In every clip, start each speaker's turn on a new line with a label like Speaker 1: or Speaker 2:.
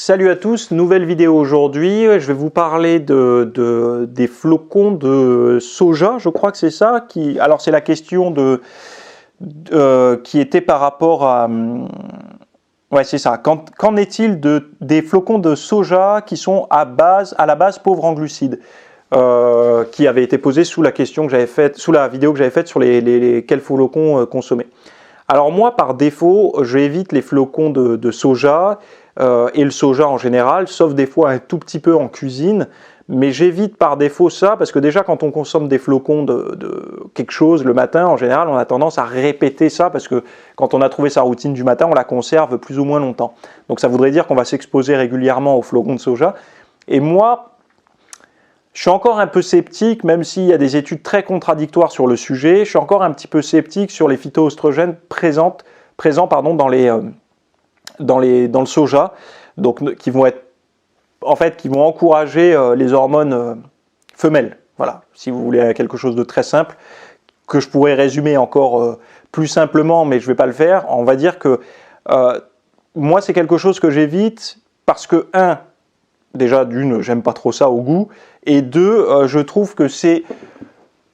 Speaker 1: Salut à tous, nouvelle vidéo aujourd'hui. Je vais vous parler des flocons de soja, je crois que c'est ça. Alors c'est la question qui était par rapport à... Ouais, c'est ça. Qu'en est-il des flocons de soja qui sont à la base pauvres en glucides, qui avait été posé sous la question que j'avais faite, sous la vidéo que j'avais faite sur quels flocons consommer. Alors moi, par défaut, j'évite les flocons de soja et le soja en général, sauf des fois un tout petit peu en cuisine, mais j'évite par défaut ça, parce que déjà quand on consomme des flocons de quelque chose le matin, en général, on a tendance à répéter ça, parce que quand on a trouvé sa routine du matin, on la conserve plus ou moins longtemps. Donc ça voudrait dire qu'on va s'exposer régulièrement aux flocons de soja. Et moi, je suis encore un peu sceptique, même s'il y a des études très contradictoires sur le sujet, je suis encore un petit peu sceptique sur les phytoœstrogènes présents dans le soja, donc qui vont encourager les hormones femelles. Voilà, si vous voulez quelque chose de très simple, que je pourrais résumer encore plus simplement, mais je ne vais pas le faire. On va dire que moi, c'est quelque chose que j'évite parce que, déjà, d'une, j'aime pas trop ça au goût, et deux, je trouve que c'est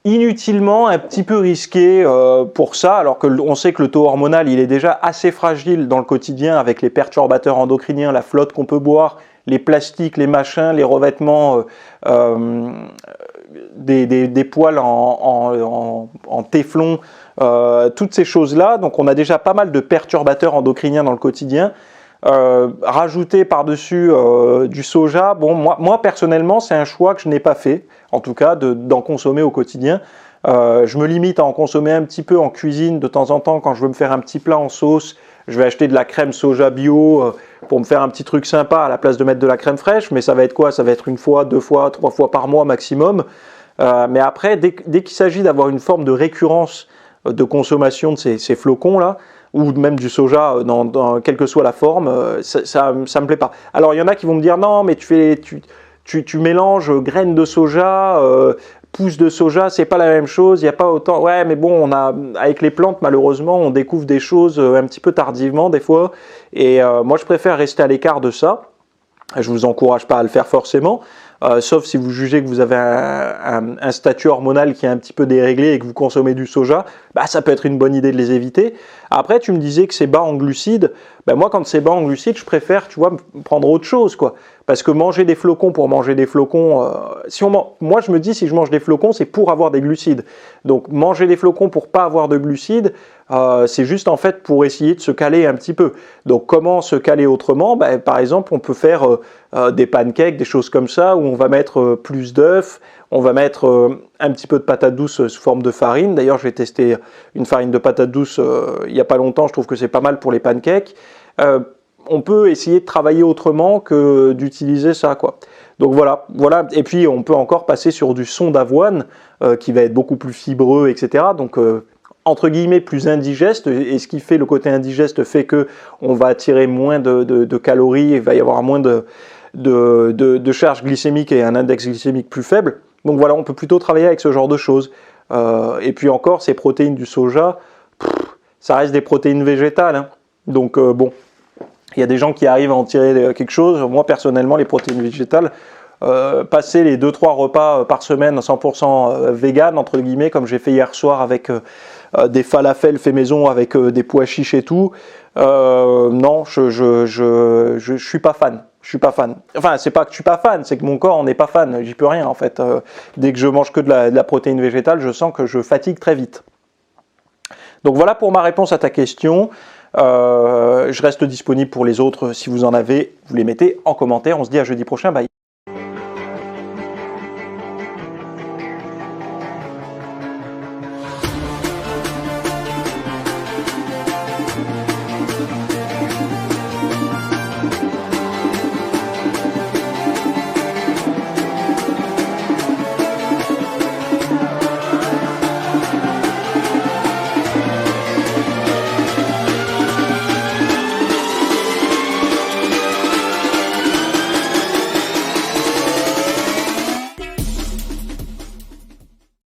Speaker 1: inutilement un petit peu risqué pour ça, alors qu'on sait que le taux hormonal, il est déjà assez fragile dans le quotidien avec les perturbateurs endocriniens, la flotte qu'on peut boire, les plastiques, les machins, les revêtements, des poils en téflon, toutes ces choses-là. Donc on a déjà pas mal de perturbateurs endocriniens dans le quotidien. Rajouter par-dessus du soja, bon, moi personnellement c'est un choix que je n'ai pas fait, en tout cas d'en consommer au quotidien. Je me limite à en consommer un petit peu en cuisine de temps en temps. Quand je veux me faire un petit plat en sauce, je vais acheter de la crème soja bio pour me faire un petit truc sympa à la place de mettre de la crème fraîche, mais ça va être quoi? Ça va être une fois, 2 fois, 3 fois par mois maximum. Mais après, dès qu'il s'agit d'avoir une forme de récurrence de consommation de ces flocons-là, ou même du soja, quelle que soit la forme, ça me plaît pas. Alors il y en a qui vont me dire non, mais tu mélanges graines de soja, pousses de soja, c'est pas la même chose, il n'y a pas autant. Ouais, mais bon, avec les plantes, malheureusement, on découvre des choses un petit peu tardivement des fois, et moi je préfère rester à l'écart de ça. Je vous encourage pas à le faire forcément, sauf si vous jugez que vous avez un statut hormonal qui est un petit peu déréglé et que vous consommez du soja, bah, ça peut être une bonne idée de les éviter. Après, tu me disais que c'est bas en glucides. Ben moi, quand c'est bas en glucides, je préfère, tu vois, prendre autre chose, quoi. Parce que manger des flocons pour manger des flocons, moi je me dis, si je mange des flocons, c'est pour avoir des glucides. Donc manger des flocons pour pas avoir de glucides, c'est juste en fait pour essayer de se caler un petit peu. Donc comment se caler autrement? Ben, par exemple, on peut faire des pancakes, des choses comme ça, où on va mettre plus d'œufs, on va mettre un petit peu de patate douce sous forme de farine. D'ailleurs, j'ai testé une farine de patate douce il n'y a pas longtemps, je trouve que c'est pas mal pour les pancakes. On peut essayer de travailler autrement que d'utiliser ça, quoi. Donc voilà. Et puis on peut encore passer sur du son d'avoine qui va être beaucoup plus fibreux, etc. Donc entre guillemets plus indigeste, et ce qui fait le côté indigeste fait que on va attirer moins de calories, il va y avoir moins de charge glycémique et un index glycémique plus faible. Donc voilà, on peut plutôt travailler avec ce genre de choses. Et puis encore, ces protéines du soja, ça reste des protéines végétales, hein. Donc bon, il y a des gens qui arrivent à en tirer quelque chose. Moi personnellement, les protéines végétales, passer les 2-3 repas par semaine 100% vegan, entre guillemets, comme j'ai fait hier soir avec des falafels fait maison avec des pois chiches et tout, non, je suis pas fan. Je suis pas fan. Enfin, c'est pas que je suis pas fan, c'est que mon corps n'est pas fan. J'y peux rien en fait. Dès que je mange que de la protéine végétale, je sens que je fatigue très vite. Donc voilà pour ma réponse à ta question. Je reste disponible pour les autres. Si vous en avez, vous les mettez en commentaire. On se dit à jeudi prochain. Bye.